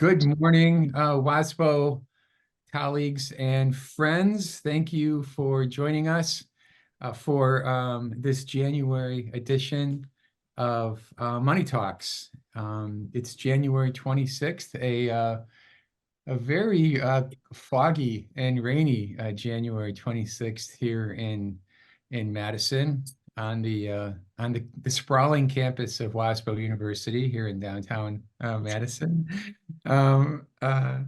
Good morning, WASBO colleagues and friends. Thank you for joining us for this January edition of Money Talks. It's January 26th, a very foggy and rainy January 26th here in Madison on the sprawling campus of WASBO University here in downtown Madison. I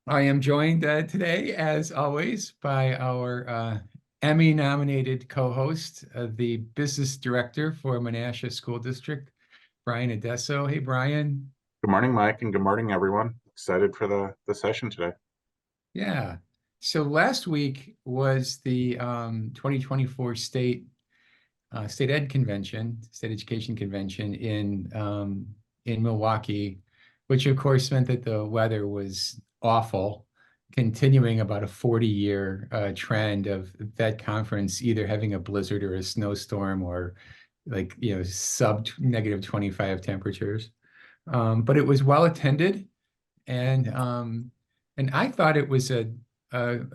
am joined today, as always, by our Emmy-nominated co-host, the business director for Menasha School District, Brian Adesso. Hey, Brian. Good morning, Mike, and good morning, everyone. Excited for the session today. Yeah. So last week was the 2024 state ed convention, state education convention in Milwaukee, which of course meant that the weather was awful, continuing about a 40-year trend of that conference either having a blizzard or a snowstorm or sub negative 25 temperatures. But it was well attended, and I thought it was a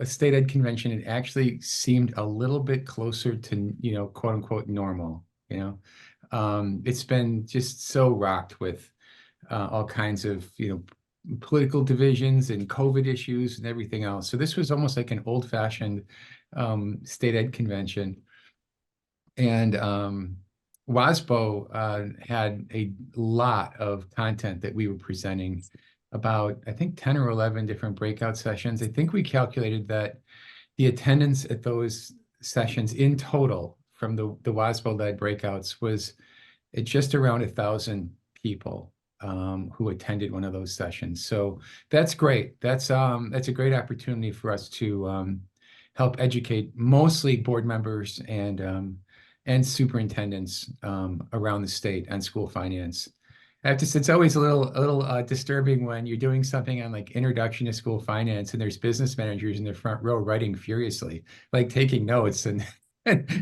state ed convention. It actually seemed a little bit closer to, quote unquote, normal. It's been just so rocked with all kinds of, political divisions and COVID issues and everything else. So this was almost like an old-fashioned state ed convention. And WASBO had a lot of content that we were presenting, about, I think, 10 or 11 different breakout sessions. I think we calculated that the attendance at those sessions in total from the WASBO-led breakouts was at just around 1,000 people who attended one of those sessions. So that's great. That's a great opportunity for us to help educate mostly board members and superintendents around the state on school finance. It's always a little disturbing when you're doing something on like introduction to school finance and there's business managers in the front row writing furiously, like taking notes and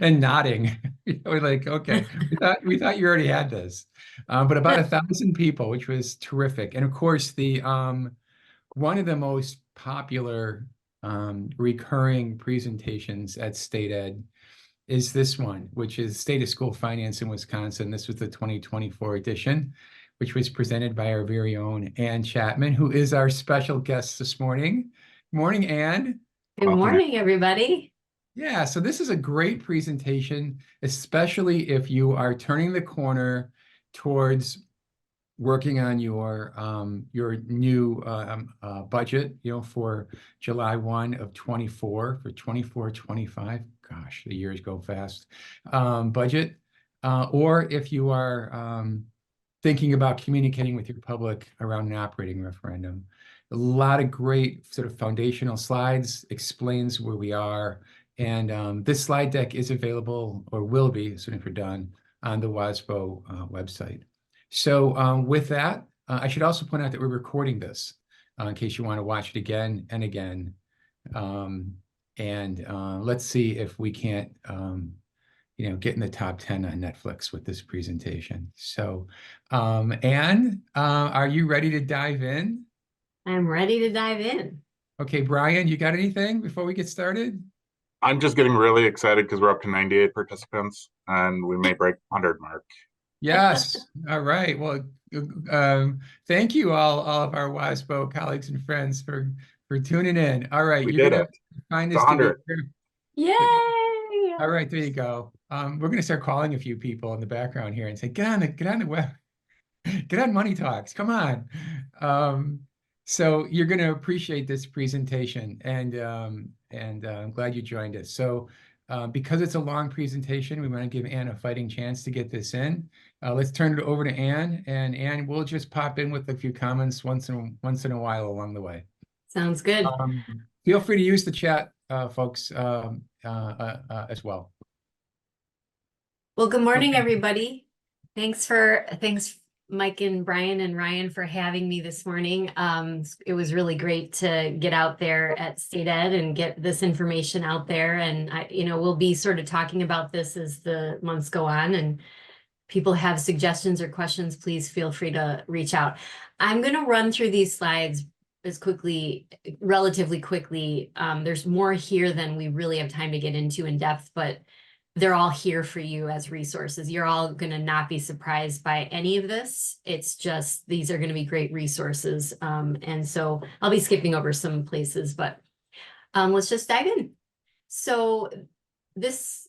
nodding. Like, okay, we thought you already had this. But about 1,000 people, which was terrific. And of course, the one of the most popular recurring presentations at State Ed is this one, which is State of School Finance in Wisconsin. This was the 2024 edition, which was presented by our very own Ann Chapman, who is our special guest this morning. Morning, Ann. Good morning, everybody. Yeah, so this is a great presentation, especially if you are turning the corner towards working on your new budget, for July 1 of 24, for 24-25. Gosh, the years go fast. Budget, or if you are thinking about communicating with your public around an operating referendum. A lot of great sort of foundational slides, explains where we are. And this slide deck is available, or will be, as soon as we're done, on the WASBO website. So with that, I should also point out that we're recording this in case you want to watch it again and again. Let's see if we can't, get in the top 10 on Netflix with this presentation. So, Ann, are you ready to dive in? I'm ready to dive in. Okay, Brian, you got anything before we get started? I'm just getting really excited because we're up to 98 participants and we may break 100 mark. Yes. All right. Well, thank you all of our WASBO colleagues and friends for tuning in. All right, we did it. Find this 100. Yay! All right, there you go. We're gonna start calling a few people in the background here and say, get on the web, get on Money Talks. Come on. So you're gonna appreciate this presentation, and I'm glad you joined us. So. Because it's a long presentation, we want to give Ann a fighting chance to get this in. Let's turn it over to Ann, and Ann will just pop in with a few comments once in a while along the way. Sounds good. Feel free to use the chat, folks, as well. Well, good morning, everybody. Thanks, Mike and Brian and Ryan, for having me this morning. It was really great to get out there at State Ed and get this information out there. And we'll be sort of talking about this as the months go on, and people have suggestions or questions, please feel free to reach out. I'm going to run through these slides relatively quickly. There's more here than we really have time to get into in depth, but they're all here for you as resources. You're all going to not be surprised by any of this. It's just, these are going to be great resources. And so I'll be skipping over some places, but let's just dive in. So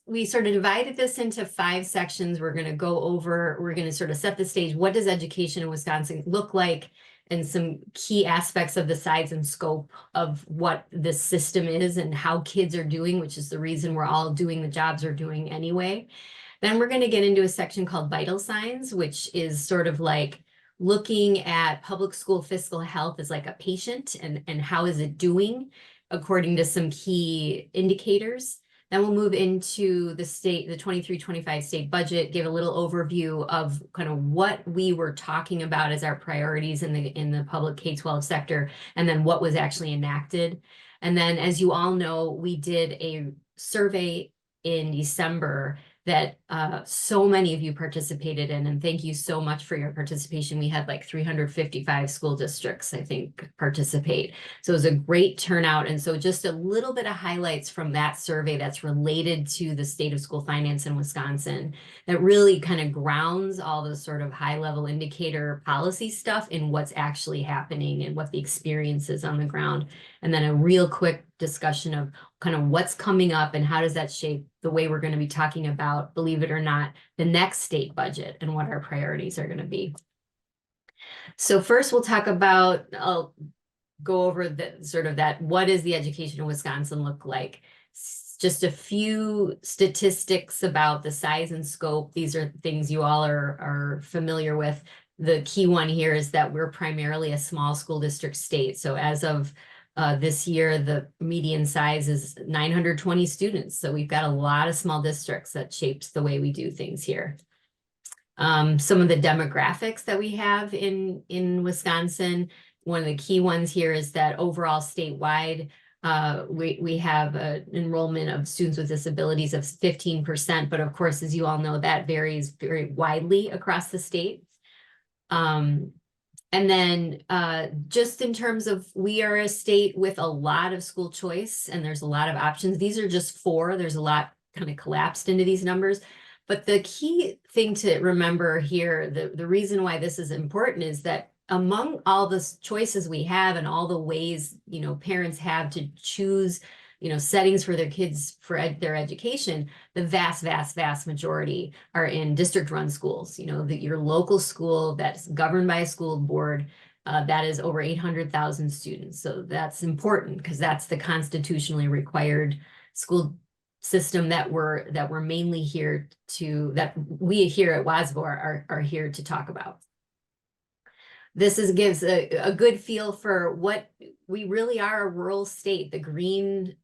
we sort of divided this into 5 sections. We're going to sort of set the stage. What does education in Wisconsin look like? And some key aspects of the size and scope of what this system is and how kids are doing, which is the reason we're all doing the jobs we're doing anyway. Then we're going to get into a section called vital signs, which is sort of like looking at public school fiscal health as like a patient and how is it doing according to some key indicators. Then we'll move into the 23-25 state budget, give a little overview of kind of what we were talking about as our priorities in the public K-12 sector, and then what was actually enacted. And then, as you all know, we did a survey in December that so many of you participated in, and thank you so much for your participation. We had like 355 school districts, I think, participate. So it was a great turnout. And so just a little bit of highlights from that survey that's related to the state of school finance in Wisconsin that really kind of grounds all the sort of high-level indicator policy stuff in what's actually happening and what the experience is on the ground. And then a real quick discussion of kind of what's coming up and how does that shape the way we're going to be talking about, believe it or not, the next state budget and what our priorities are going to be. So first we'll talk about, I'll go over the sort of that, what does the education in Wisconsin look like? Just a few statistics about the size and scope. These are things you all are familiar with. The key one here is that we're primarily a small school district state. So as of this year, the median size is 920 students. So we've got a lot of small districts that shapes the way we do things here. Some of the demographics that we have in Wisconsin, one of the key ones here is that overall statewide, we have an enrollment of students with disabilities of 15%. But of course, as you all know, that varies very widely across the state. And then just in terms of, we are a state with a lot of school choice and there's a lot of options. These are just 4. There's a lot kind of collapsed into these numbers. But the key thing to remember here, the reason why this is important is that among all the choices we have and all the ways, you know, parents have to choose, you know, settings for their kids for their education, the vast majority are in district-run schools. You know, your local school that's governed by a school board, that is over 800,000 students. So that's important because that's the constitutionally required school system that we're mainly here to, that we here at WASBO are here to talk about. This gives a good feel for what we really are, a rural state. The green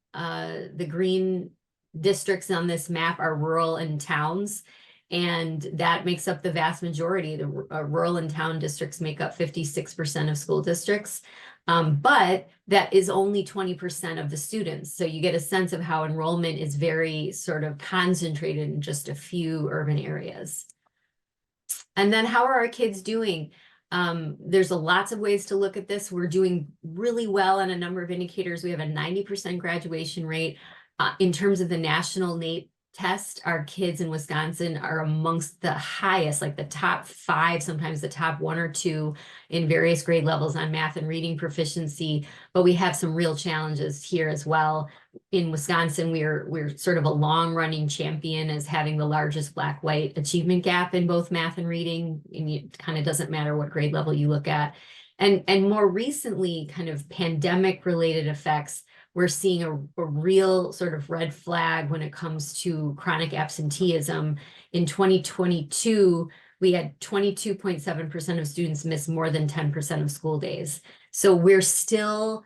districts on this map are rural and towns, and that makes up the vast majority. The rural and town districts make up 56% of school districts, but that is only 20% of the students. So you get a sense of how enrollment is very sort of concentrated in just a few urban areas. And then how are our kids doing? There's lots of ways to look at this. We're doing really well on a number of indicators. We have a 90% graduation rate. In terms of the national NAEP test, our kids in Wisconsin are amongst the highest, like the top 5, sometimes the top 1 or 2 in various grade levels on math and reading proficiency. But we have some real challenges here as well. In Wisconsin, we're sort of a long-running champion as having the largest Black-white achievement gap in both math and reading, and it kind of doesn't matter what grade level you look at. And more recently, kind of pandemic-related effects, we're seeing a real sort of red flag when it comes to chronic absenteeism. In 2022, we had 22.7% of students miss more than 10% of school days. So we're still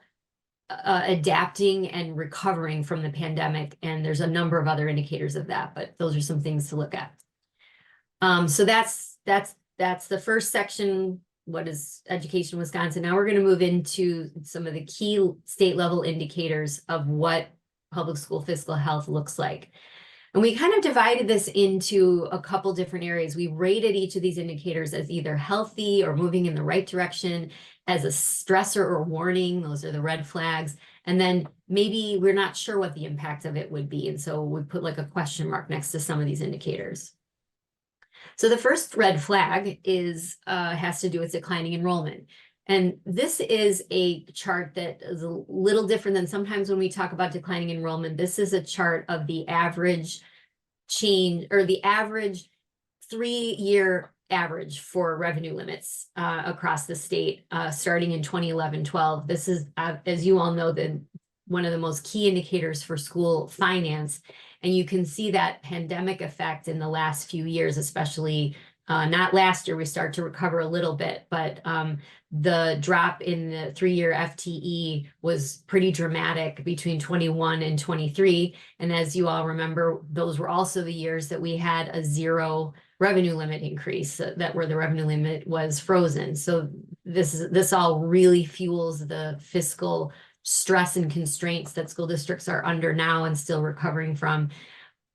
adapting and recovering from the pandemic, and there's a number of other indicators of that, but those are some things to look at. So that's the first section. What is education in Wisconsin? Now we're going to move into some of the key state level indicators of what public school fiscal health looks like. And we kind of divided this into a couple different areas. We rated each of these indicators as either healthy or moving in the right direction, as a stressor or warning. Those are the red flags. And then maybe we're not sure what the impact of it would be. And so we put like a question mark next to some of these indicators. So the first red flag is has to do with declining enrollment. And this is a chart that is a little different than sometimes when we talk about declining enrollment. This is a chart of the average change, or the average 3-year average for revenue limits across the state, starting in 2011-12. This is, as you all know, one of the most key indicators for school finance. And you can see that pandemic effect in the last few years, especially not last year, we start to recover a little bit, but the drop in the 3-year FTE was pretty dramatic between 21 and 23. And as you all remember, those were also the years that we had a 0 revenue limit increase, that where the revenue limit was frozen. So this all really fuels the fiscal stress and constraints that school districts are under now and still recovering from.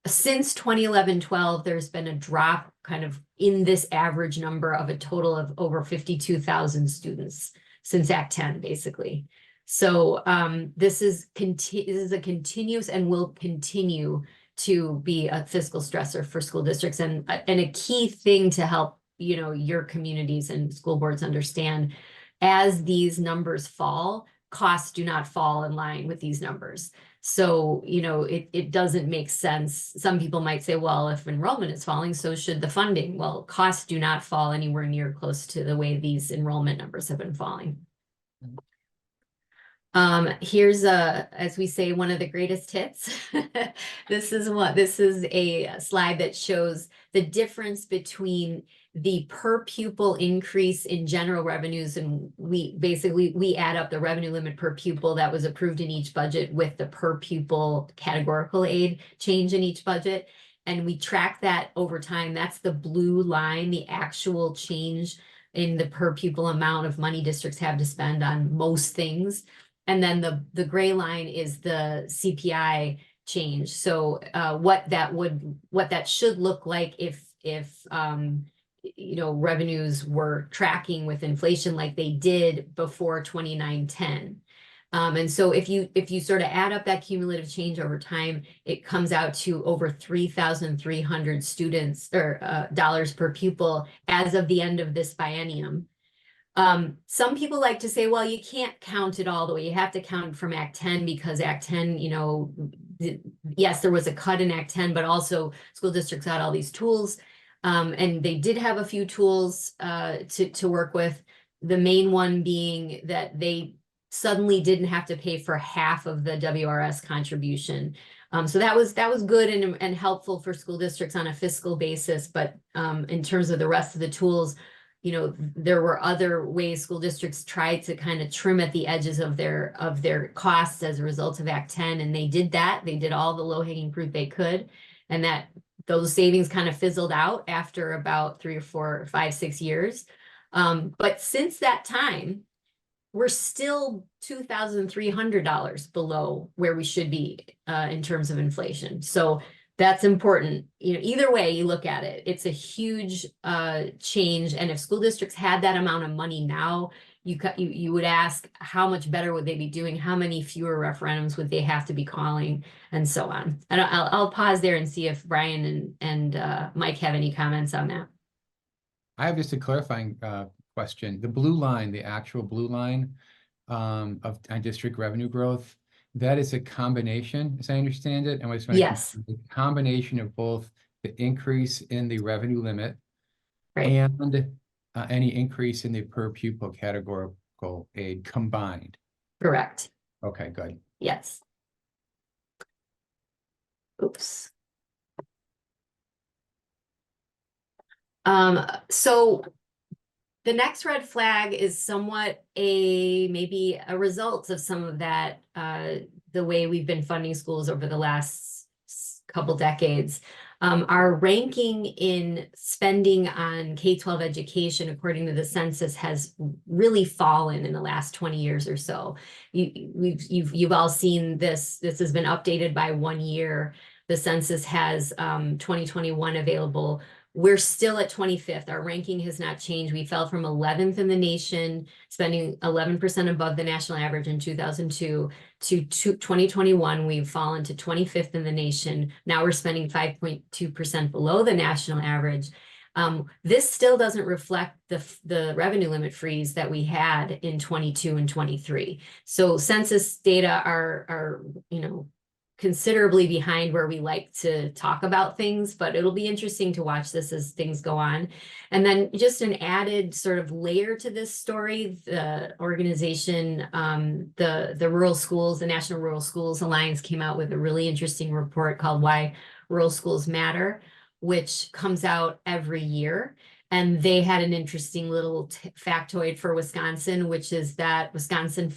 Since 2011-12, there's been a drop kind of in this average number of a total of over 52,000 students since Act 10, basically. So this is a continuous and will continue to be a fiscal stressor for school districts, and a key thing to help, you know, your communities and school boards understand, as these numbers fall, costs do not fall in line with these numbers. So, you know, it doesn't make sense. Some people might say, well, if enrollment is falling, so should the funding. Well, costs do not fall anywhere near close to the way these enrollment numbers have been falling. Here's as we say, one of the greatest hits. This is a slide that shows the difference between the per pupil increase in general revenues, and we add up the revenue limit per pupil that was approved in each budget with the per pupil categorical aid change in each budget, and we track that over time. That's the blue line, the actual change in the per pupil amount of money districts have to spend on most things. And then the gray line is the CPI change. So what that should look like if you know, revenues were tracking with inflation like they did before 29-10. And so if you sort of add up that cumulative change over time, it comes out to over 3,300 students or dollars per pupil as of the end of this biennium. Some people like to say, well, you can't count it all the way. You have to count from Act 10 because Act 10, you know, yes, there was a cut in Act 10, but also school districts had all these tools. And they did have a few tools to work with. The main one being that they suddenly didn't have to pay for half of the WRS contribution. So that was good and helpful for school districts on a fiscal basis. But in terms of the rest of the tools, you know, there were other ways school districts tried to kind of trim at the edges of their costs as a result of Act 10, and they did that. They did all the low-hanging fruit they could, and that those savings kind of fizzled out after about 3 or 4, 5, 6 years. But since that time, we're still $2,300 below where we should be in terms of inflation. So that's important. You know, either way you look at it, it's a huge change. And if school districts had that amount of money now, you would ask, how much better would they be doing? How many fewer referendums would they have to be calling, and so on? And I'll pause there and see if Brian and Mike have any comments on that. I have just a clarifying question. The blue line, the actual blue line on district revenue growth, that is a combination, as I understand it. And what's Yes. a combination of both the increase in the revenue limit, Right. and any increase in the per pupil categorical aid combined. Correct. Okay, good. Yes. Oops. So the next red flag is somewhat maybe a result of some of that, the way we've been funding schools over the last couple decades. Our ranking in spending on K-12 education, according to the census, has really fallen in the last 20 years or so. You've all seen this. This has been updated by 1 year. the census has 2021 available. We're still at 25th. Our ranking has not changed. We fell from 11th in the nation, spending 11% above the national average in 2002 to 2021. We've fallen to 25th in the nation. Now we're spending 5.2% below the national average. This still doesn't reflect the revenue limit freeze that we had in 22 and 23. So census data are considerably behind where we like to talk about things, but it'll be interesting to watch this as things go on. And then just an added sort of layer to this story, the organization, the Rural Schools, the National Rural Schools Alliance came out with a really interesting report called Why Rural Schools Matter, which comes out every year. And they had an interesting little factoid for Wisconsin, which is that Wisconsin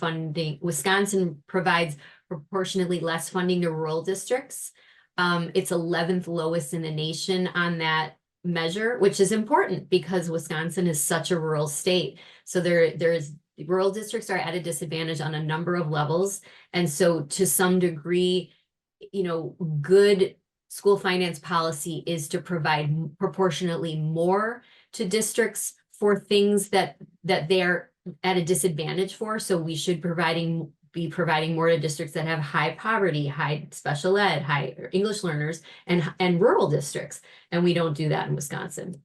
provides proportionately less funding to rural districts. It's 11th lowest in the nation on that measure, which is important because Wisconsin is such a rural state. So rural districts are at a disadvantage on a number of levels. And so to some degree, good school finance policy is to provide proportionately more to districts for things that they're at a disadvantage for. So we should be providing more to districts that have high poverty, high special ed, high English learners, and rural districts. And we don't do that in Wisconsin.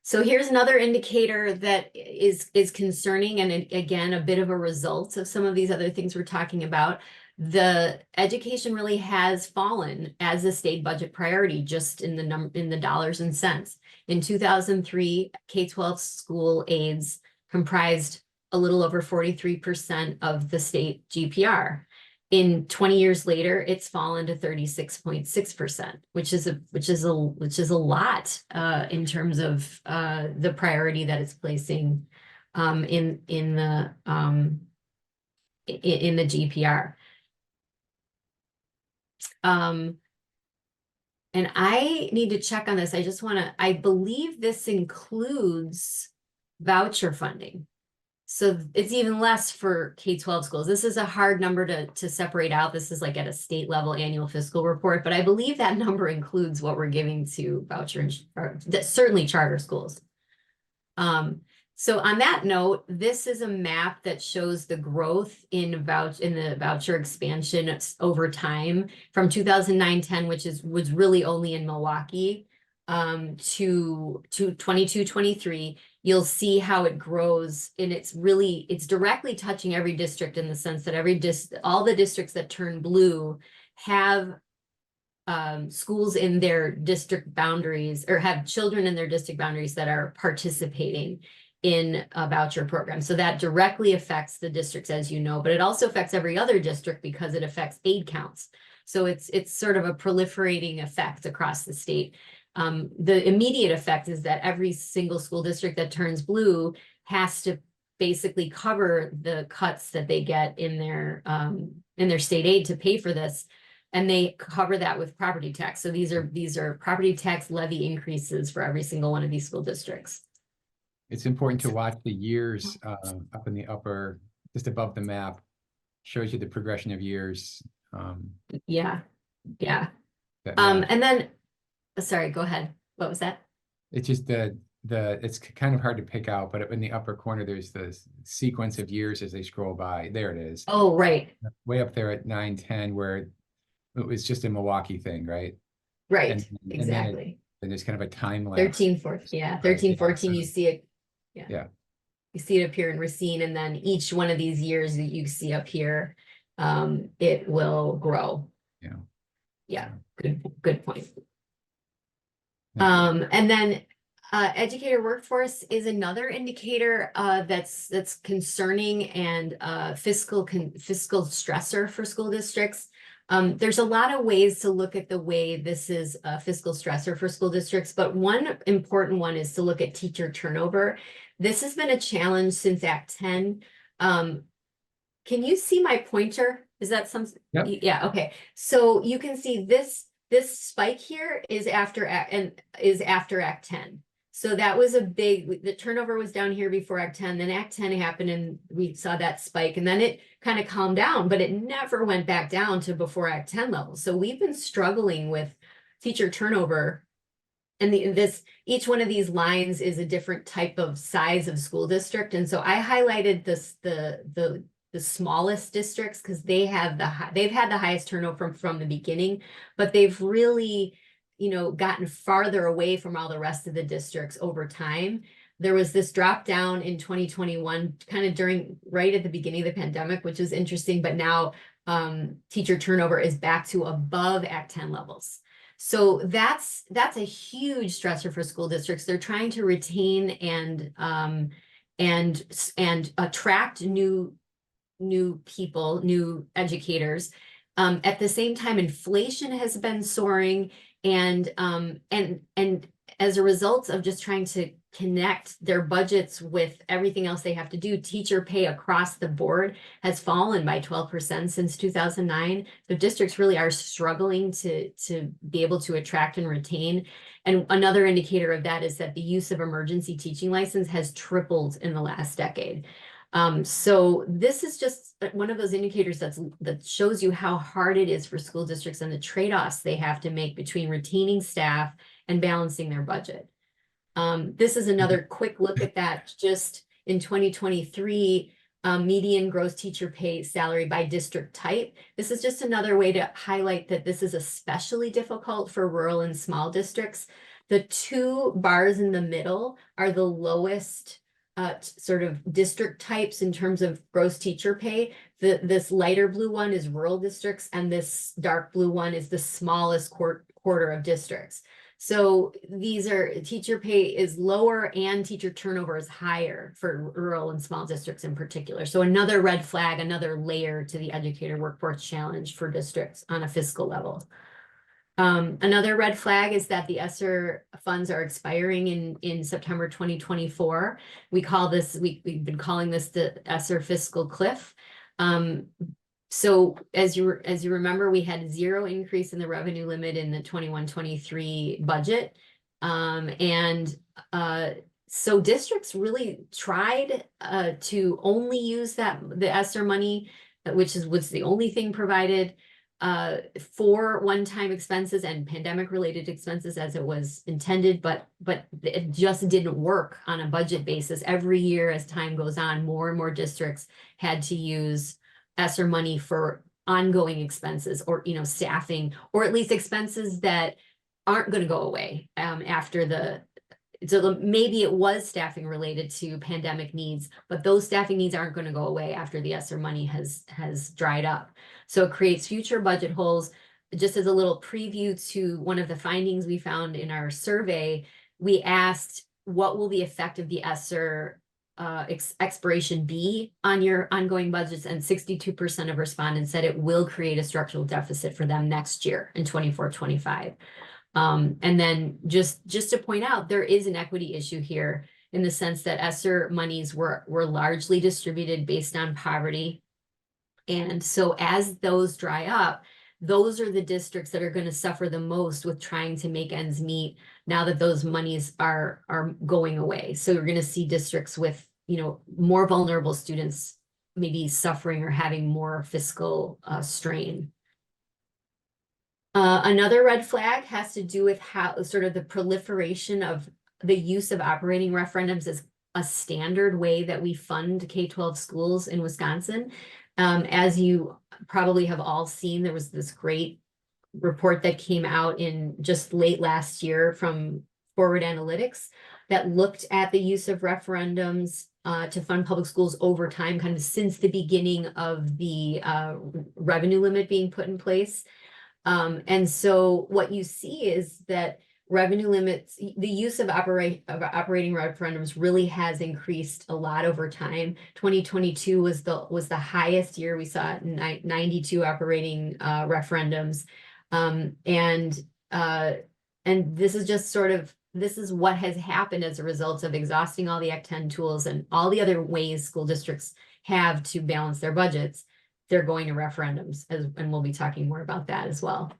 So here's another indicator that is concerning, and again, a bit of a result of some of these other things we're talking about. The education really has fallen as a state budget priority, just in the dollars and cents. In 2003, K-12 school aids comprised a little over 43% of the state GPR. In 20 years later, it's fallen to 36.6%, which is a lot in terms of the priority that it's placing in the GPR. And I need to check on this. I believe this includes voucher funding. So it's even less for K-12 schools. This is a hard number to separate out. This is like at a state level annual fiscal report, but I believe that number includes what we're giving to voucher, certainly charter schools. So on that note, this is a map that shows the growth in the voucher expansion over time from 2009-10, which was really only in Milwaukee, to 22-23. You'll see how it grows, and it's directly touching every district in the sense that all the districts that turn blue have schools in their district boundaries, or have children in their district boundaries that are participating in a voucher program. So that directly affects the districts, as you know, but it also affects every other district because it affects aid counts. So it's sort of a proliferating effect across the state. The immediate effect is that every single school district that turns blue has to basically cover the cuts that they get in their state aid to pay for this. And they cover that with property tax. So these are property tax levy increases for every single one of these school districts. It's important to watch the years up in the upper, just above the map, shows you the progression of years. Yeah. And then, sorry, go ahead. What was that? It's just it's kind of hard to pick out, but in the upper corner, there's the sequence of years as they scroll by. There it is. Oh, right. Way up there at 9-10, where it was just a Milwaukee thing, right? Right, exactly. And there's kind of a time lapse. 13, 14, yeah. 13, 14, you see it. Yeah. You see it up here in Racine, and then each one of these years that you see up here, it will grow. Yeah. Good point. And then educator workforce is another indicator that's concerning and fiscal stressor for school districts. There's a lot of ways to look at the way this is a fiscal stressor for school districts, but one important one is to look at teacher turnover. This has been a challenge since Act 10. Can you see my pointer? Is that something? Yep. Yeah, okay. So you can see this spike here is after Act 10. So that was a big, the turnover was down here before Act 10, then Act 10 happened and we saw that spike, and then it kind of calmed down, but it never went back down to before Act 10 levels. So we've been struggling with teacher turnover, and each one of these lines is a different type of size of school district. And so I highlighted the smallest districts because they've had the highest turnover from the beginning, but they've really, gotten farther away from all the rest of the districts over time. There was this drop down in 2021, kind of right at the beginning of the pandemic, which is interesting, but now teacher turnover is back to above Act 10 levels. So that's a huge stressor for school districts. They're trying to retain and attract new people, new educators. At the same time, inflation has been soaring, and as a result of just trying to connect their budgets with everything else they have to do, teacher pay across the board has fallen by 12% since 2009. The districts really are struggling to be able to attract and retain. And another indicator of that is that the use of emergency teaching license has tripled in the last decade. So this is just one of those indicators that shows you how hard it is for school districts and the trade-offs they have to make between retaining staff and balancing their budget. This is another quick look at that. Just in 2023, median gross teacher pay salary by district type. This is just another way to highlight that this is especially difficult for rural and small districts. The two bars in the middle are the lowest sort of district types in terms of gross teacher pay. This lighter blue one is rural districts, and this dark blue one is the smallest quarter of districts. So these are, teacher pay is lower and teacher turnover is higher for rural and small districts in particular. So another red flag, another layer to the educator workforce challenge for districts on a fiscal level. Another red flag is that the ESSER funds are expiring in September 2024. We've been calling this the ESSER fiscal cliff. So as you remember, we had 0 increase in the revenue limit in the 21-23 budget. So districts really tried to only use the ESSER money, which was the only thing provided for one-time expenses and pandemic-related expenses as it was intended, but it just didn't work on a budget basis. Every year as time goes on, more and more districts had to use ESSER money for ongoing expenses or, staffing, or at least expenses that aren't going to go away so maybe it was staffing related to pandemic needs, but those staffing needs aren't going to go away after the ESSER money has dried up. So it creates future budget holes. Just as a little preview to one of the findings we found in our survey, we asked, what will the effect of the ESSER expiration be on your ongoing budgets? And 62% of respondents said it will create a structural deficit for them next year in 24-25. And then just to point out, there is an equity issue here in the sense that ESSER monies were largely distributed based on poverty. And so as those dry up, those are the districts that are going to suffer the most with trying to make ends meet now that those monies are going away. So you're going to see districts with, more vulnerable students maybe suffering or having more fiscal strain. Another red flag has to do with how sort of the proliferation of the use of operating referendums as a standard way that we fund K-12 schools in Wisconsin. As you probably have all seen, there was this great report that came out in just late last year from Forward Analytics that looked at the use of referendums to fund public schools over time, kind of since the beginning of the revenue limit being put in place. And so what you see is that revenue limits, the use of operating referendums really has increased a lot over time. 2022 was the highest year. We saw 92 operating referendums. And this is just this is what has happened as a result of exhausting all the Act 10 tools and all the other ways school districts have to balance their budgets. They're going to referendums, and we'll be talking more about that as well.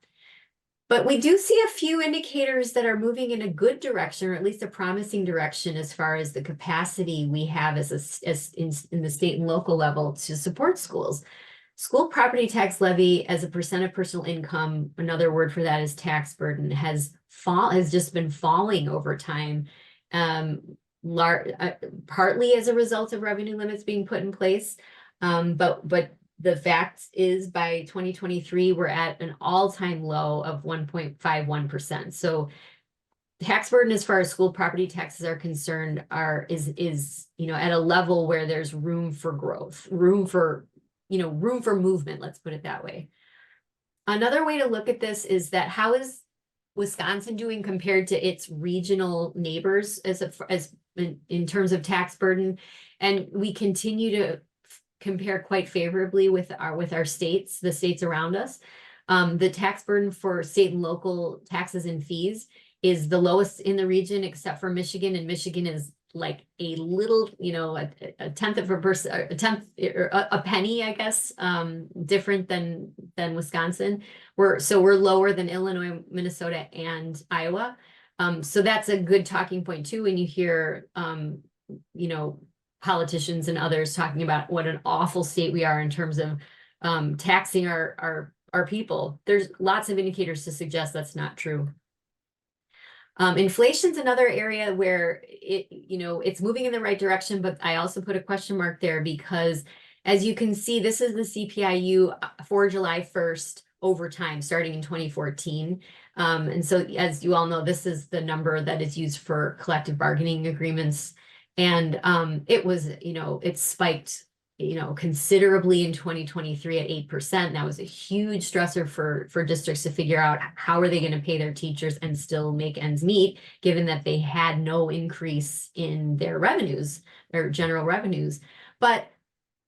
But we do see a few indicators that are moving in a good direction, or at least a promising direction, as far as the capacity we have as in the state and local level to support schools. School property tax levy as a percent of personal income, another word for that is tax burden, has just been falling over time, partly as a result of revenue limits being put in place. But the fact is, by 2023, we're at an all-time low of 1.51%. So tax burden, as far as school property taxes are concerned, is at a level where there's room for growth, room for movement, let's put it that way. Another way to look at this is that how is Wisconsin doing compared to its regional neighbors in terms of tax burden? And we continue to compare quite favorably with our states, the states around us. The tax burden for state and local taxes and fees is the lowest in the region, except for Michigan, and Michigan is like a little, a tenth of a penny, I guess, different than Wisconsin. We're lower than Illinois, Minnesota, and Iowa. So that's a good talking point too, when you hear, politicians and others talking about what an awful state we are in terms of taxing our people. There's lots of indicators to suggest that's not true. Inflation's another area where it's moving in the right direction, but I also put a question mark there because, as you can see, this is the CPIU for July 1st over time, starting in 2014. And so, as you all know, this is the number that is used for collective bargaining agreements. And it spiked considerably in 2023 at 8%. That was a huge stressor for districts to figure out how are they going to pay their teachers and still make ends meet, given that they had no increase in their revenues, their general revenues. But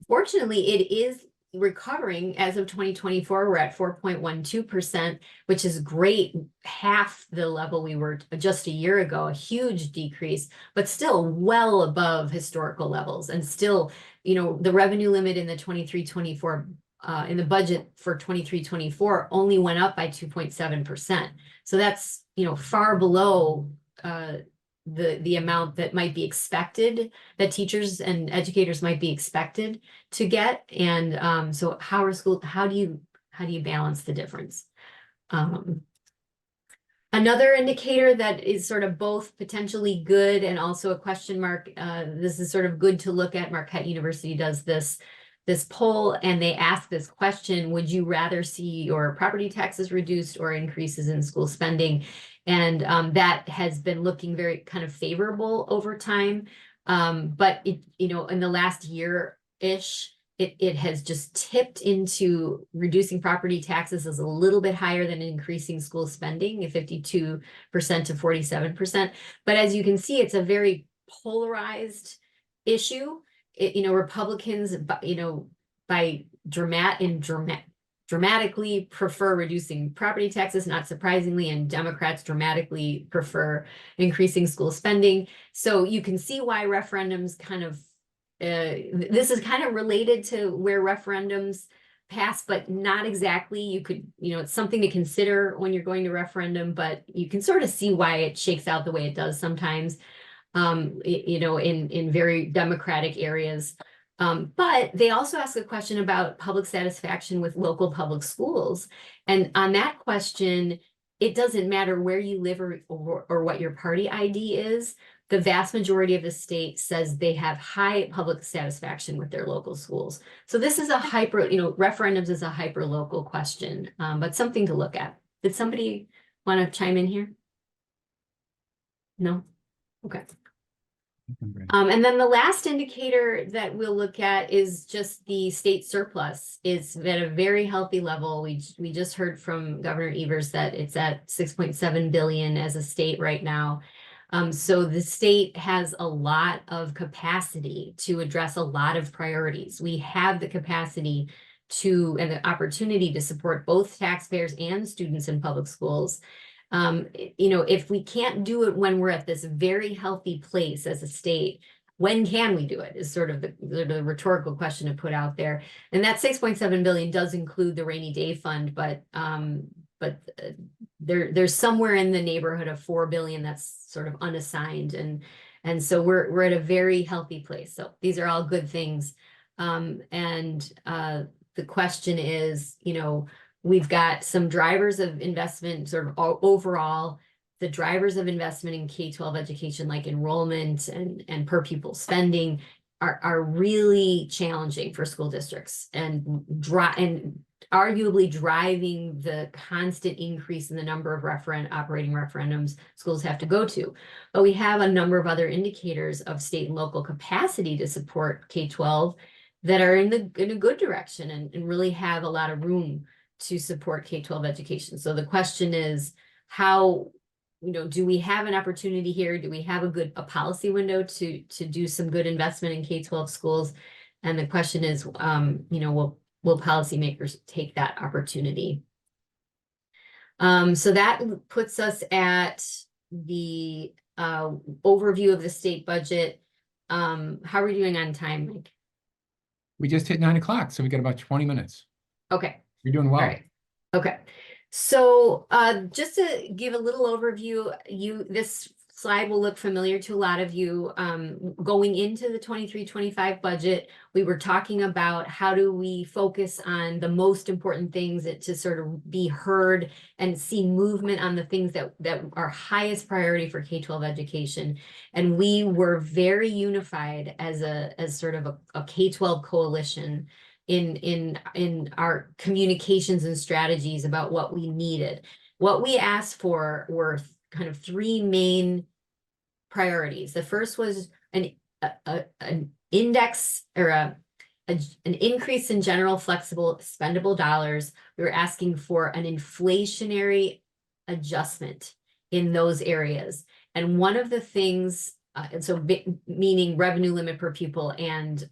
fortunately, it is recovering. As of 2024, we're at 4.12%, which is great, half the level we were just a year ago, a huge decrease, but still well above historical levels. And still, the revenue limit in the 23-24 in the budget for 23-24 only went up by 2.7%. So that's far below the amount that might be expected, that teachers and educators might be expected to get. And so how do you balance the difference? Another indicator that is sort of both potentially good and also a question mark, this is sort of good to look at. Marquette University does this poll, and they ask this question: would you rather see your property taxes reduced or increases in school spending? And that has been looking very kind of favorable over time. But in the last year-ish, it has just tipped into reducing property taxes is a little bit higher than increasing school spending, 52% to 47%. But as you can see, it's a very polarized issue. Republicans, dramatically prefer reducing property taxes, not surprisingly, and Democrats dramatically prefer increasing school spending. So you can see why referendums kind of, this is kind of related to where referendums pass, but not exactly. You could, it's something to consider when you're going to referendum, but you can sort of see why it shakes out the way it does sometimes, in very democratic areas. But they also ask a question about public satisfaction with local public schools. And on that question, it doesn't matter where you live or what your party ID is. The vast majority of the state says they have high public satisfaction with their local schools. So this is a referendums is a hyper local question, but something to look at. Did somebody want to chime in here? No? Okay. And then the last indicator that we'll look at is just the state surplus. It's at a very healthy level. We just heard from Governor Evers that it's at $6.7 billion as a state right now. So the state has a lot of capacity to address a lot of priorities. We have the capacity and the opportunity to support both taxpayers and students in public schools. If we can't do it when we're at this very healthy place as a state, when can we do it is sort of the rhetorical question to put out there. And that $6.7 billion does include the rainy day fund, but there's somewhere in the neighborhood of 4 billion that's sort of unassigned, and so we're at a very healthy place. So these are all good things. The question is, we've got some drivers of investment sort of overall. The drivers of investment in K-12 education, like enrollment and per pupil spending, are really challenging for school districts, and arguably driving the constant increase in the number of operating referendums schools have to go to. But we have a number of other indicators of state and local capacity to support K-12 that are in a good direction and really have a lot of room to support K-12 education. So the question is, how, do we have an opportunity here? Do we have a policy window to do some good investment in K-12 schools? And the question is, will policymakers take that opportunity? So that puts us at the overview of the state budget. How are we doing on time, Mike? We just hit 9 o'clock, so we got about 20 minutes. Okay. You're doing well. All right. Okay. So just to give a little overview, this slide will look familiar to a lot of you. Going into the 23-25 budget, we were talking about how do we focus on the most important things to sort of be heard and see movement on the things that are highest priority for K-12 education. And we were very unified as sort of a K-12 coalition in our communications and strategies about what we needed. What we asked for were kind of three main priorities. The first was an index or an increase in general flexible spendable dollars. We were asking for an inflationary adjustment in those areas. And one of the things, meaning revenue limit per pupil and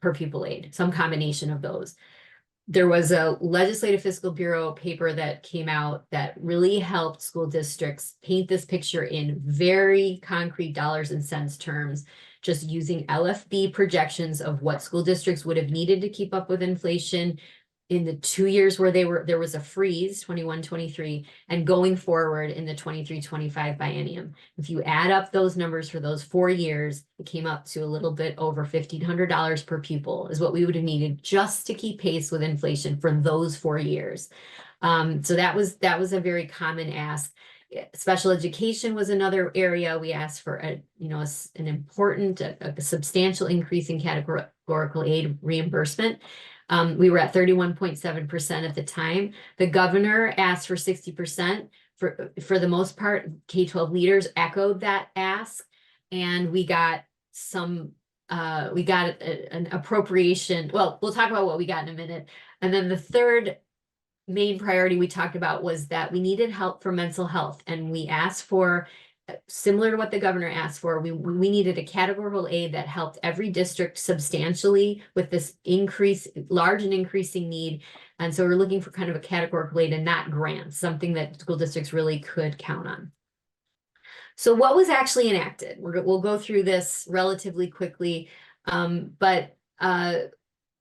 per pupil aid, some combination of those. There was a Legislative Fiscal Bureau paper that came out that really helped school districts paint this picture in very concrete dollars and cents terms, just using LFB projections of what school districts would have needed to keep up with inflation in the 2 years where there was a freeze, 21-23, and going forward in the 23-25 biennium. If you add up those numbers for those 4 years, it came up to a little bit over $1,500 per pupil is what we would have needed just to keep pace with inflation for those 4 years. So that was a very common ask. Special education was another area we asked for an important, a substantial increase in categorical aid reimbursement. We were at 31.7% at the time. The governor asked for 60%. For the most part, K-12 leaders echoed that ask, and we got an appropriation. Well, we'll talk about what we got in a minute. And then the third main priority we talked about was that we needed help for mental health, and we asked for, similar to what the governor asked for, we needed a categorical aid that helped every district substantially with this large and increasing need. And so we're looking for kind of a categorical aid and not grants, something that school districts really could count on. So what was actually enacted? We'll go through this relatively quickly, but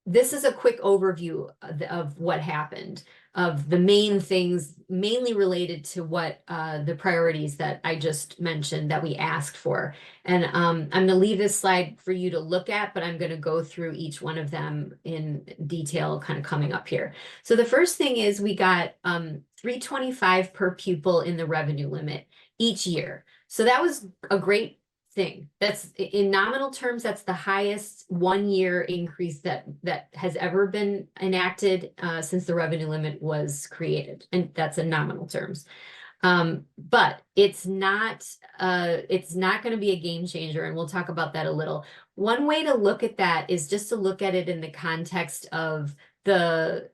this is a quick overview of what happened, of the main things, mainly related to what the priorities that I just mentioned that we asked for. And I'm going to leave this slide for you to look at, but I'm going to go through each one of them in detail kind of coming up here. So the first thing is we got $325 per pupil in the revenue limit each year. So that was a great thing. That's in nominal terms, that's the highest 1 year increase that has ever been enacted since the revenue limit was created, and that's in nominal terms. But it's not going to be a game changer, and we'll talk about that a little. One way to look at that is just to look at it in the context of the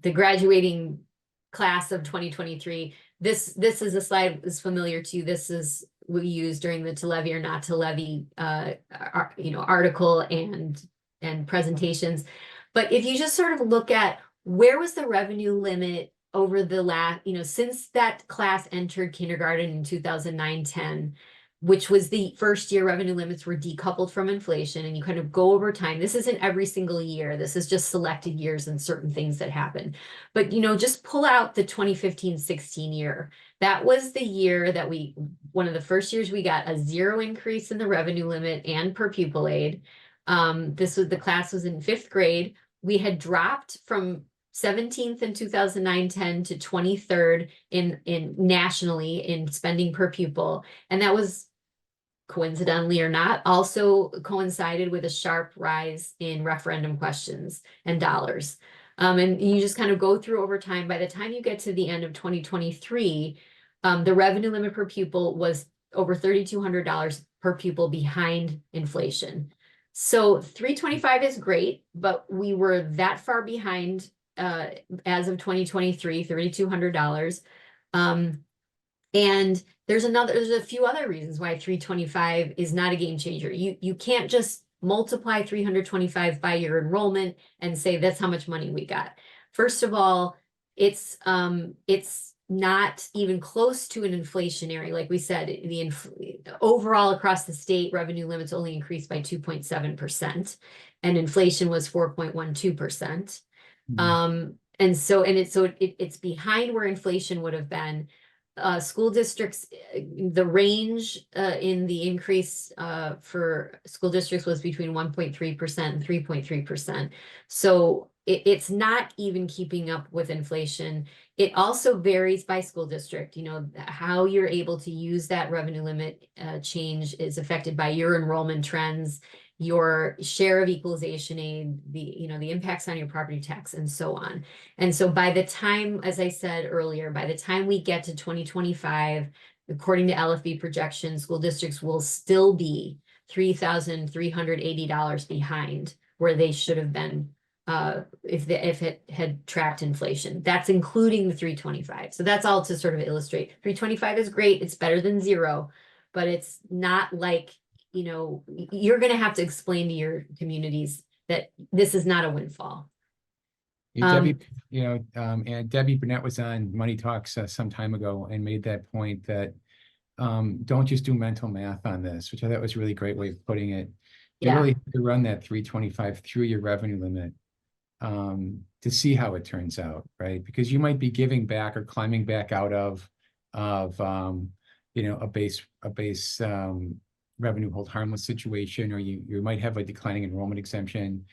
graduating class of 2023. This is a slide that's familiar to you. This is we use during the to levy or not to levy article and presentations. But if you just sort of look at where was the revenue limit over the last, since that class entered kindergarten in 2009-10, which was the first year revenue limits were decoupled from inflation, and you kind of go over time. This isn't every single year. This is just selected years and certain things that happen. But, just pull out the 2015-16 year. That was the year that one of the first years we got a 0 increase in the revenue limit and per pupil aid. The class was in 5th grade. We had dropped from 17th in 2009-10 to 23rd in nationally in spending per pupil. And that was, coincidentally or not, also coincided with a sharp rise in referendum questions and dollars. And you just kind of go through over time. By the time you get to the end of 2023, the revenue limit per pupil was over $3,200 per pupil behind inflation. So 325 is great, but we were that far behind as of 2023, $3,200. And there's a few other reasons why 325 is not a game changer. You can't just multiply 325 by your enrollment and say that's how much money we got. First of all, it's not even close to an inflationary. Like we said, overall across the state, revenue limits only increased by 2.7%, and inflation was 4.12%. It's behind where inflation would have been. School districts, the range in the increase for school districts was between 1.3% and 3.3%. So it's not even keeping up with inflation. It also varies by school district. How you're able to use that revenue limit change is affected by your enrollment trends, your share of equalization aid, the impacts on your property tax, and so on. And so by the time, as I said earlier, by the time we get to 2025, according to LFB projections, school districts will still be $3,380 behind where they should have been if it had tracked inflation. That's including the 325. So that's all to sort of illustrate. 325 is great. It's better than 0, but it's not like, you're going to have to explain to your communities that this is not a windfall. Debbie, and Debbie Burnett was on Money Talks some time ago and made that point that don't just do mental math on this, which I thought was a really great way of putting it. You really have to run that 325 through your revenue limit to see how it turns out, right? Because you might be giving back or climbing back out of a base revenue hold harmless situation, or you might have a declining enrollment exemption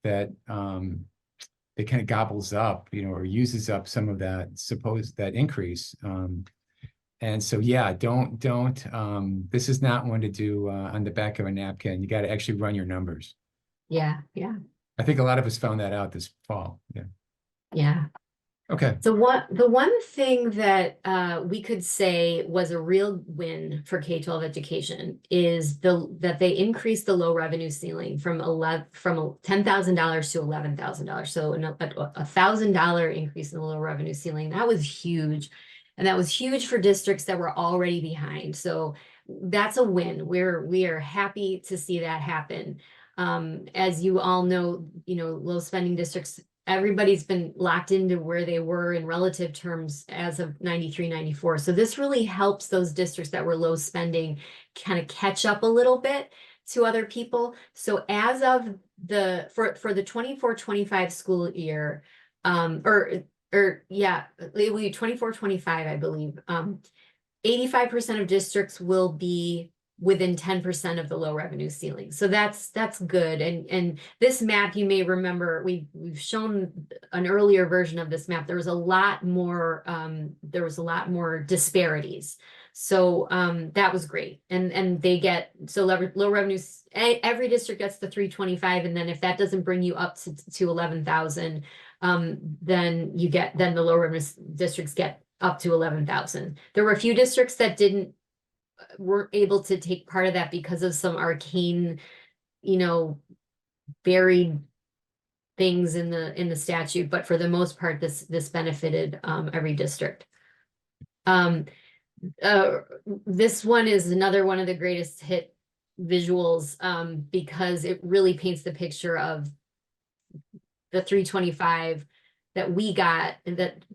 that it kind of gobbles up, or uses up some of that increase. And so, don't, this is not one to do on the back of a napkin. You got to actually run your numbers. Yeah. I think a lot of us found that out this fall. Yeah. Okay. So the one thing that we could say was a real win for K-12 education is that they increased the low revenue ceiling from $10,000 to $11,000. So a $1,000 increase in the low revenue ceiling. That was huge. And that was huge for districts that were already behind. So that's a win. We are happy to see that happen. As you all know, low spending districts, everybody's been locked into where they were in relative terms as of 93, 94. So this really helps those districts that were low spending kind of catch up a little bit to other people. So as of for the 24-25 school year, it will be 24-25, I believe, 85% of districts will be within 10% of the low revenue ceiling. So that's good. And this map, you may remember, we've shown an earlier version of this map. There was a lot more disparities. So that was great. And they get, so low revenues, every district gets the 325. And then if that doesn't bring you up to 11,000, then the low revenue districts get up to 11,000. There were a few districts that weren't able to take part of that because of some arcane, buried things in the statute. But for the most part, this benefited every district. This one is another one of the greatest hit visuals because it really paints the picture of the 325 that we got, and that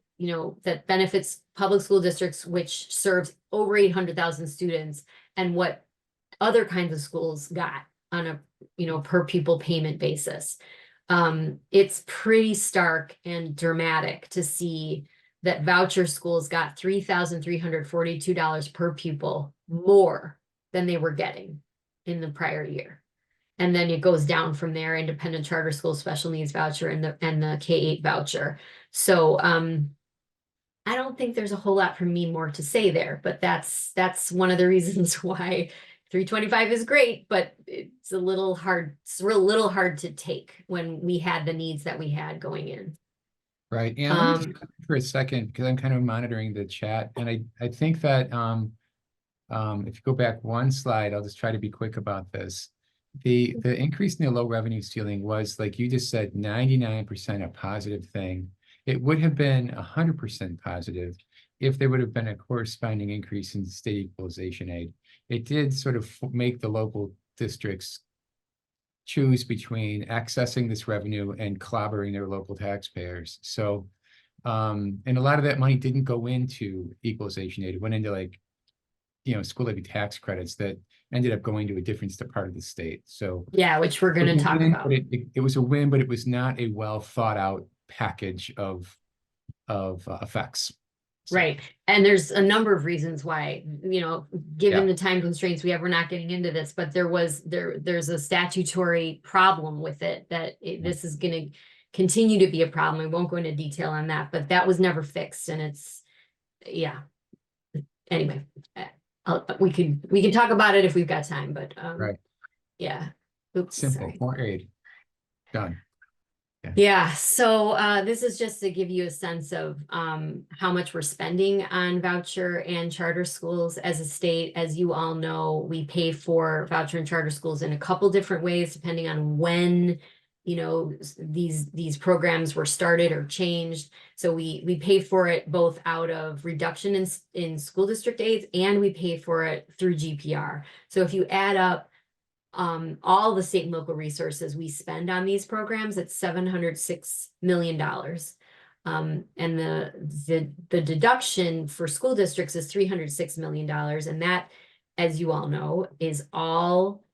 benefits public school districts, which serves over 800,000 students. and what other kinds of schools got on a, per pupil payment basis. It's pretty stark and dramatic to see that voucher schools got $3,342 per pupil more than they were getting in the prior year. And then it goes down from there, independent charter school, special needs voucher, and the K-8 voucher. So I don't think there's a whole lot for me more to say there, but that's one of the reasons why 325 is great, but it's a little hard. It's a little hard to take when we had the needs that we had going in. Right. And let me just for a second, because I'm kind of monitoring the chat, and I think that if you go back one slide, I'll just try to be quick about this. The increase in the low revenue ceiling was, like you just said, 99% a positive thing. It would have been 100% positive if there would have been a corresponding increase in state equalization aid. It did sort of make the local districts choose between accessing this revenue and clobbering their local taxpayers. So, and a lot of that money didn't go into equalization aid. It went into, like, school levy tax credits that ended up going to a different part of the state. So yeah, which we're going to talk about. It was a win, but it was not a well thought out package of effects. So. Right. And there's a number of reasons why, given the time constraints we have, we're not getting into this, but there's a statutory problem with it that this is going to continue to be a problem. I won't go into detail on that, but that was never fixed. And it's, anyway, we can talk about it if we've got time, but, right. Yeah. Oops, simple, sorry. more aid. Done. Yeah, so this is just to give you a sense of how much we're spending on voucher and charter schools as a state. As you all know, we pay for voucher and charter schools in a couple different ways, depending on when these programs were started or changed. So we pay for it both out of reduction in school district aids, and we pay for it through GPR. So if you add up all the state and local resources we spend on these programs, it's $706 million. And the deduction for school districts is $306 million. And that, as you all know, is all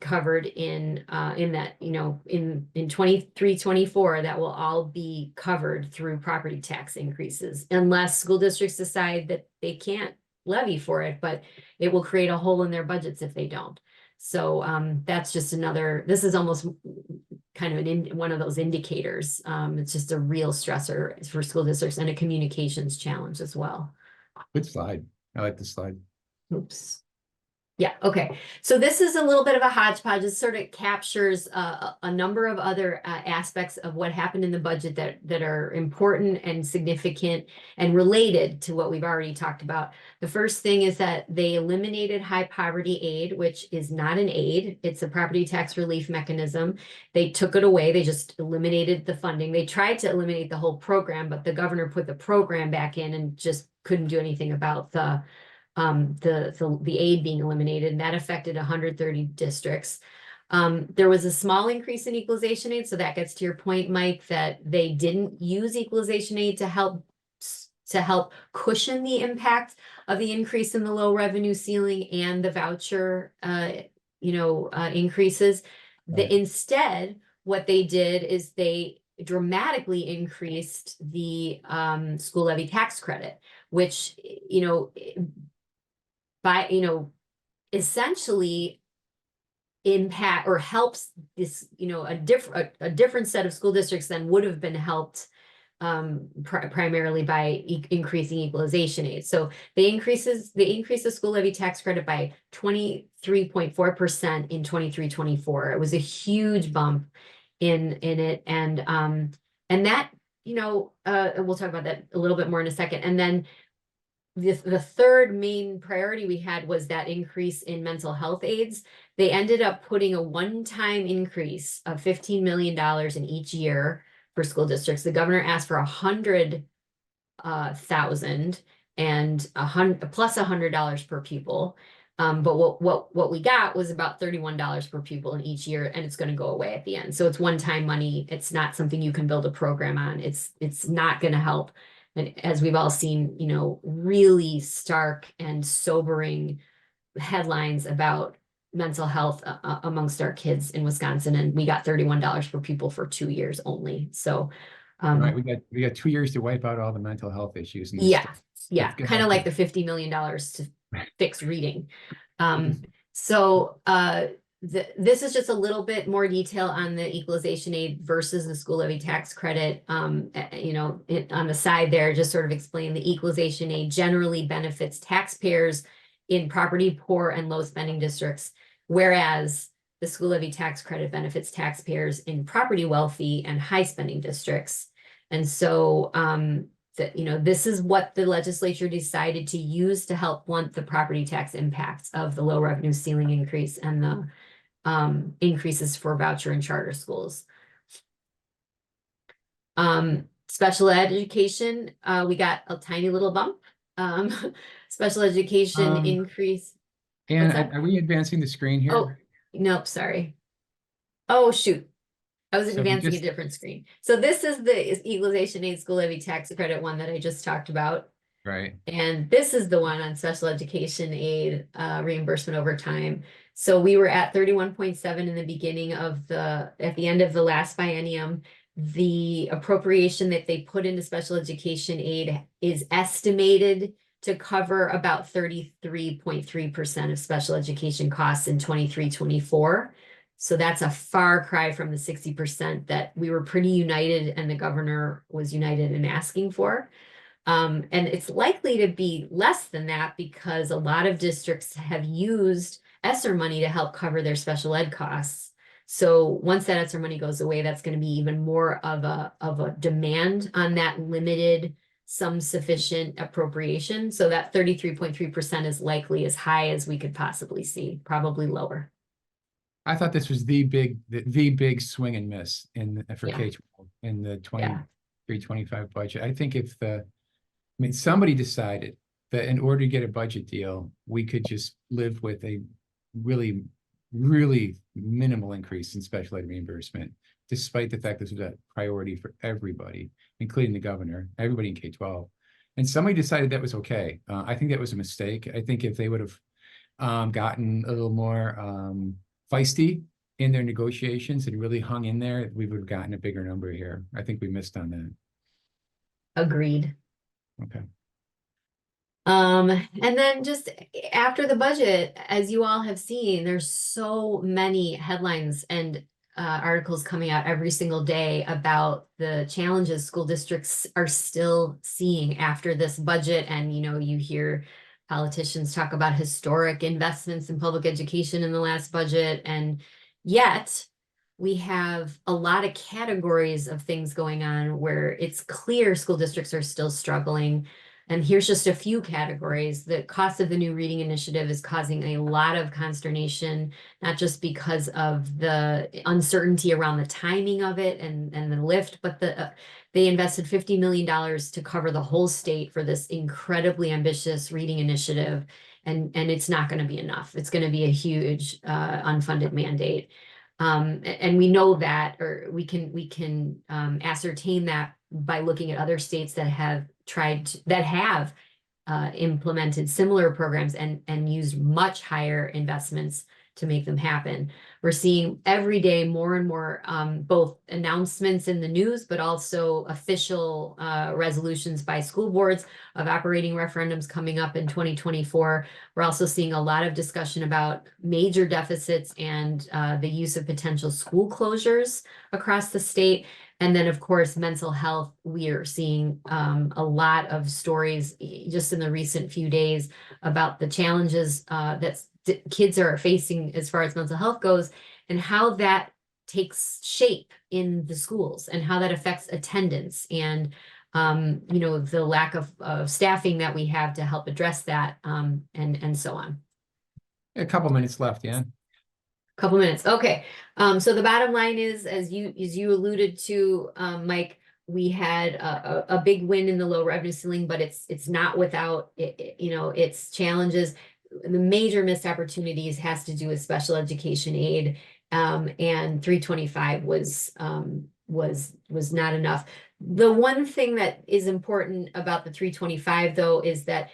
covered in that, in 23-24, that will all be covered through property tax increases, unless school districts decide that they can't levy for it, but it will create a hole in their budgets if they don't. So that's just this is almost kind of one of those indicators. It's just a real stressor for school districts and a communications challenge as well. Good slide. I like the slide. Oops. Yeah, okay. So this is a little bit of a hodgepodge. It sort of captures a number of other aspects of what happened in the budget that are important and significant and related to what we've already talked about. The first thing is that they eliminated high poverty aid, which is not an aid. It's a property tax relief mechanism. They took it away. They just eliminated the funding. They tried to eliminate the whole program, but the governor put the program back in and just couldn't do anything about the aid being eliminated, and that affected 130 districts. There was a small increase in equalization aid. So that gets to your point, Mike, that they didn't use equalization aid to help cushion the impact of the increase in the low revenue ceiling and the voucher, increases. Right. Instead, what they did is they dramatically increased the school levy tax credit, which, essentially impact or helps this, a different set of school districts than would have been helped primarily by increasing equalization aid. So they increase the school levy tax credit by 23.4% in 23-24. It was a huge bump in it, and that, we'll talk about that a little bit more in a second. And then the third main priority we had was that increase in mental health aids. They ended up putting a one-time increase of $15 million in each year for school districts. The governor asked for 100,000 and plus $100 per pupil. But what we got was about $31 per pupil in each year, and it's going to go away at the end. So it's one-time money. It's not something you can build a program on. It's not going to help. And as we've all seen, really stark and sobering headlines about mental health amongst our kids in Wisconsin, and we got $31 per pupil for 2 years only. So, Right, we got 2 years to wipe out all the mental health issues in the yeah, state. yeah, Let's get kind of back like to- the $50 million to fix reading. So this is just a little bit more detail on the equalization aid versus the school levy tax credit. You know, on the side there, just sort of explain the equalization aid generally benefits taxpayers in property poor and low spending districts, whereas the school levy tax credit benefits taxpayers in property wealthy and high spending districts. And so that, you know, this is what the legislature decided to use to help blunt the property tax impacts of the low revenue ceiling increase and the increases for voucher and charter schools. Special ed education, we got a tiny little bump. Special education increase. And What's that? are we advancing the screen here? Oh, nope, sorry. Oh, shoot. I was So we advancing a just- different screen. So this is the equalization aid school levy tax credit one that I just talked about. Right. And this is the one on special education aid reimbursement over time. So we were at 31.7 in the beginning of at the end of the last biennium. The appropriation that they put into special education aid is estimated to cover about 33.3% of special education costs in 23-24. So that's a far cry from the 60% that we were pretty united and the governor was united in asking for. And it's likely to be less than that because a lot of districts have used ESSER money to help cover their special ed costs. So once that ESSER money goes away, that's going to be even more of a demand on that limited, some sufficient appropriation. So that 33.3% is likely as high as we could possibly see, probably lower. I thought this was the big swing and miss for Yeah. K-12 in the Yeah. 23-25 budget. I think somebody decided that in order to get a budget deal, we could just live with a really, really minimal increase in special ed reimbursement, despite the fact this was a priority for everybody, including the governor, everybody in K-12. And somebody decided that was okay. I think that was a mistake. I think if they would have gotten a little more feisty in their negotiations and really hung in there, we would have gotten a bigger number here. I think we missed on that. Agreed. Okay. And then just after the budget, as you all have seen, there's so many headlines and articles coming out every single day about the challenges school districts are still seeing after this budget. And, you know, you hear politicians talk about historic investments in public education in the last budget. And yet we have a lot of categories of things going on where it's clear school districts are still struggling. And here's just a few categories. The cost of the new reading initiative is causing a lot of consternation, not just because of the uncertainty around the timing of it and the lift, but they invested $50 million to cover the whole state for this incredibly ambitious reading initiative. And it's not going to be enough. It's going to be a huge unfunded mandate. And we know that, or we can ascertain that by looking at other states that have implemented similar programs and used much higher investments to make them happen. We're seeing every day more and more both announcements in the news, but also official resolutions by school boards of operating referendums coming up in 2024. We're also seeing a lot of discussion about major deficits and the use of potential school closures across the state. And then, of course, mental health. We are seeing a lot of stories just in the recent few days about the challenges that kids are facing as far as mental health goes and how that takes shape in the schools and how that affects attendance and, you know, the lack of staffing that we have to help address that and so on. A couple minutes left, yeah. Couple minutes. Okay. So the bottom line is, as you alluded to, Mike, we had a big win in the low revenue ceiling, but it's not without you know, its challenges. The major missed opportunities has to do with special education aid, and 325 was not enough. The one thing that is important about the 325 though is that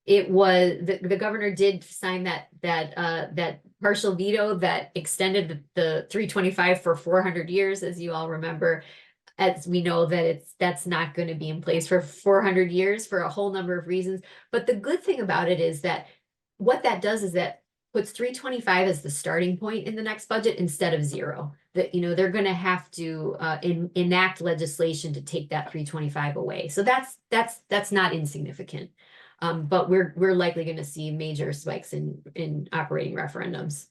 it was the governor did sign that partial veto that extended the 325 for 400 years, as you all remember. As we know that that's not going to be in place for 400 years for a whole number of reasons. But the good thing about it is that what that does is that puts 325 as the starting point in the next budget instead of 0. That, you know, they're going to have to enact legislation to take that 325 away. So that's not insignificant. But we're likely going to see major spikes in operating referendums.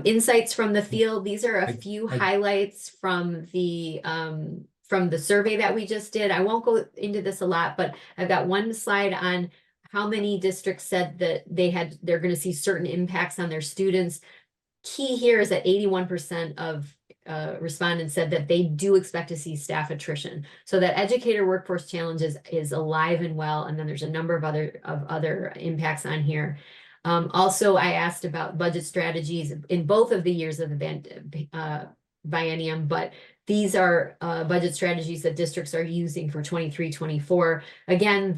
Insights from the field. These are a few highlights from the survey that we just did. I won't go into this a lot, but I've got one slide on how many districts said that they're going to see certain impacts on their students. Key here is that 81% of respondents said that they do expect to see staff attrition. So that educator workforce challenge is alive and well. And then there's a number of other impacts on here. Also, I asked about budget strategies in both of the years of the biennium, but these are budget strategies that districts are using for 23-24. Again,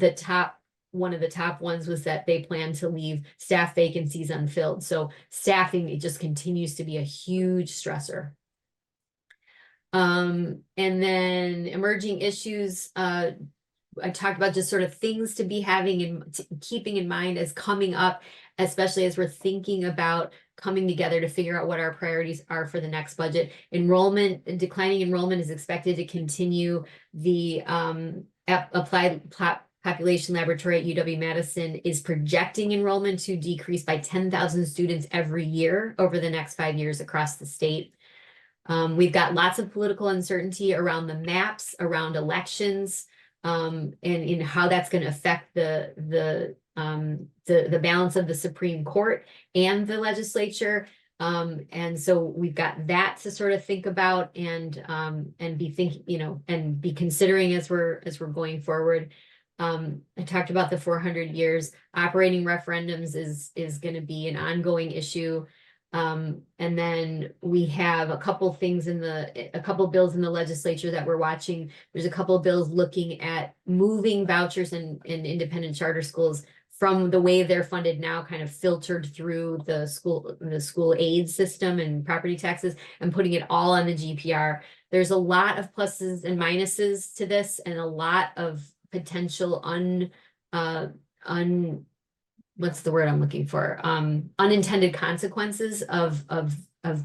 one of the top ones was that they plan to leave staff vacancies unfilled. So staffing, it just continues to be a huge stressor. And then emerging issues, I talked about just sort of things to be having and keeping in mind as coming up, especially as we're thinking about coming together to figure out what our priorities are for the next budget. Declining enrollment is expected to continue. The applied population laboratory at UW-Madison is projecting enrollment to decrease by 10,000 students every year over the next 5 years across the state. We've got lots of political uncertainty around the maps, around elections, and in how that's going to affect the balance of the Supreme Court and the legislature. And so we've got that to sort of think about and be thinking, you know, and be considering as we're going forward. I talked about the 400 years. Operating referendums is going to be an ongoing issue. And then we have a couple bills in the legislature that we're watching. There's a couple of bills looking at moving vouchers and independent charter schools from the way they're funded now, kind of filtered through the school aid system and property taxes, and putting it all on the GPR. There's a lot of pluses and minuses to this, and a lot of potential what's the word I'm looking for? Unintended consequences of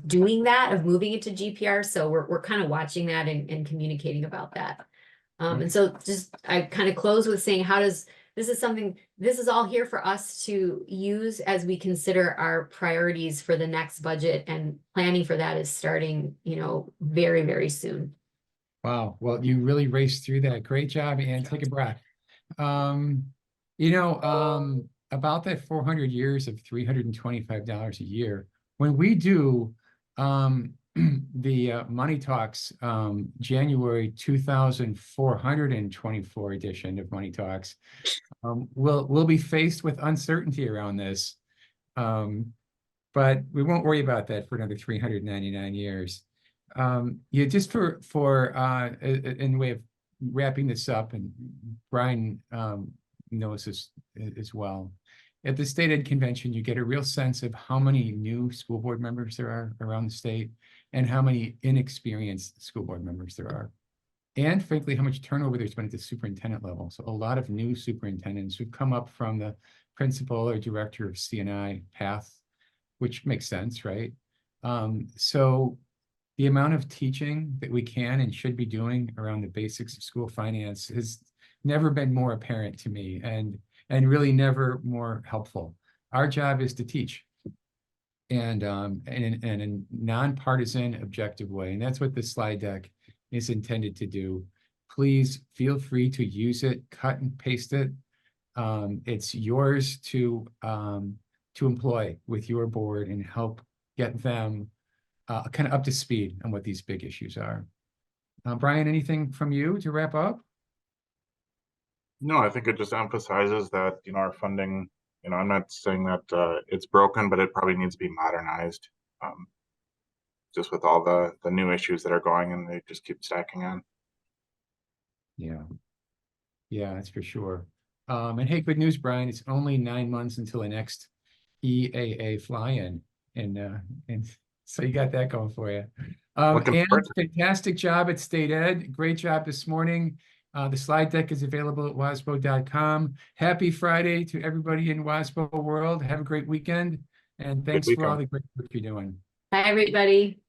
doing that, of moving it to GPR. So we're kind of watching that and communicating about that. And so I kind of close with saying, this is all here for us to use as we consider our priorities for the next budget, and planning for that is starting, you know, very, very soon. Wow. Well, you really raced through that. Great job, and take a breath. About that 400 years of $325 a year, when we do the Money Talks January 2424 edition of Money Talks, we'll be faced with uncertainty around this, but we won't worry about that for another 399 years. Just for in the way of wrapping this up, and Brian knows this as well. At the State Ed Convention, you get a real sense of how many new school board members there are around the state, and how many inexperienced school board members there are. And frankly, how much turnover there's been at the superintendent level. So a lot of new superintendents who've come up from the principal or director of C&I path, which makes sense, right? So the amount of teaching that we can and should be doing around the basics of school finance has never been more apparent to me, and really never more helpful. Our job is to teach, and in a nonpartisan, objective way. And that's what this slide deck is intended to do. Please feel free to use it, cut and paste it. It's yours to employ with your board and help get them kind of up to speed on what these big issues are. Brian, anything from you to wrap up? No, I think it just emphasizes that, you know, our funding, you know, I'm not saying that it's broken, but it probably needs to be modernized. Just with all the new issues that are going, and they just keep stacking on. Yeah, that's for sure. And hey, good news, Brian, it's only 9 months until the next EAA fly-in. And so you got that going for you. Looking And forward to fantastic job at State Ed. Great job this morning. The slide deck is available at wasbo.com. Happy Friday to everybody in WASBO world. Have a great weekend. And thanks for all weekend. the great work you're doing. Bye, everybody.